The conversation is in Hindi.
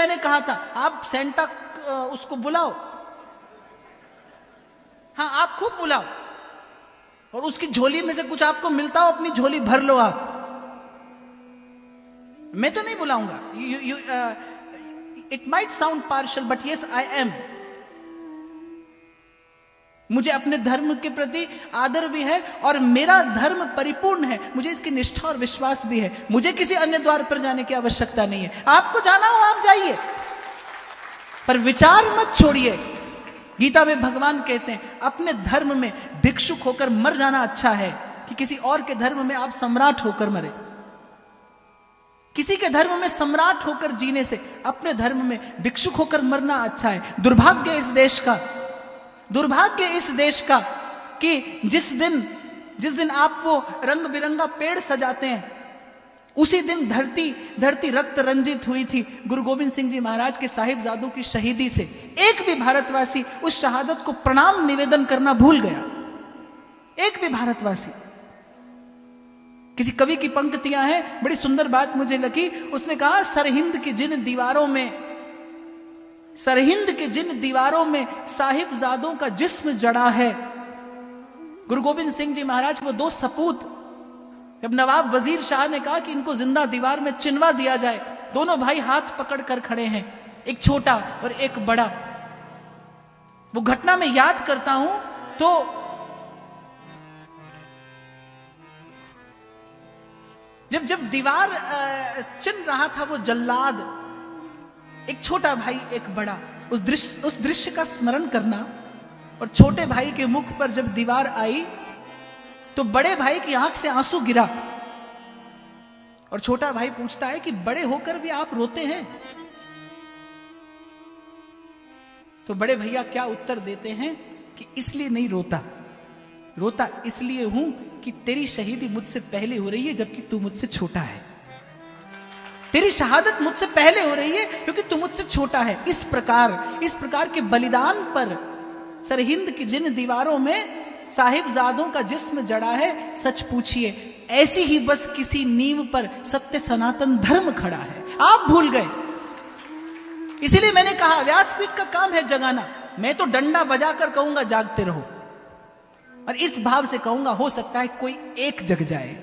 मैंने कहा था आप सेंटा उसको बुलाओ, हाँ आप खूब बुलाओ, और उसकी झोली में से कुछ आपको मिलता हो अपनी झोली भर लो आप। मैं तो नहीं बुलाऊंगा। It might sound partial but yes I am. मुझे अपने धर्म के प्रति आदर भी है और मेरा धर्म परिपूर्ण है, मुझे इसकी निष्ठा और विश्वास भी है। मुझे किसी अन्य द्वार पर जाने की आवश्यकता नहीं है। आपको जाना हो आप जाइए, पर विचार मत छोड़िए। गीता में भगवान कहते हैं अपने धर्म में भिक्षुक होकर मर जाना अच्छा है कि किसी और के धर्म में आप सम्राट होकर मरे। किसी के धर्म में सम्राट होकर जीने से अपने धर्म में भिक्षुक होकर मरना अच्छा है। दुर्भाग्य इस देश का, दुर्भाग्य इस देश का कि जिस दिन आप वो रंग बिरंगा पेड़ सजाते हैं उसी दिन धरती रक्त रंजित हुई थी गुरु गोविंद सिंह जी महाराज के साहिबजादों की शहीदी से। एक भी भारतवासी उस शहादत को प्रणाम निवेदन करना भूल गया, एक भी भारतवासी। किसी कवि की पंक्तियां हैं, बड़ी सुंदर बात मुझे लगी। उसने कहा सरहिंद की जिन दीवारों में साहिबजादों का जिस्म जड़ा है। गुरु गोविंद सिंह जी महाराज वो दो सपूत, जब नवाब वजीर शाह ने कहा कि इनको जिंदा दीवार में चिनवा दिया जाए, दोनों भाई हाथ पकड़ कर खड़े हैं, एक छोटा और एक बड़ा। वो घटना में याद करता हूं तो जब दीवार चिन रहा था वो जल्लाद, एक छोटा भाई एक बड़ा, उस दृश्य का स्मरण करना। और छोटे भाई के मुख पर जब दीवार आई तो बड़े भाई की आंख से आंसू गिरा और छोटा भाई पूछता है कि बड़े होकर भी आप रोते हैं? तो बड़े भैया क्या उत्तर देते हैं कि इसलिए नहीं रोता इसलिए हूं कि तेरी शहीदी मुझसे पहले हो रही है जबकि तू मुझसे छोटा है। तेरी शहादत मुझसे पहले हो रही है क्योंकि तू मुझसे छोटा है। इस प्रकार के बलिदान पर सरहिंद की जिन दीवारों में साहिबजादों का जिस्म जड़ा है, सच पूछिए ऐसी ही बस किसी नींव पर सत्य सनातन धर्म खड़ा है। आप भूल गए। इसीलिए मैंने कहा व्यासपीठ का काम है जगाना। मैं तो डंडा बजाकर कहूंगा जागते रहो, और इस भाव से कहूंगा हो सकता है कोई एक जग जाए।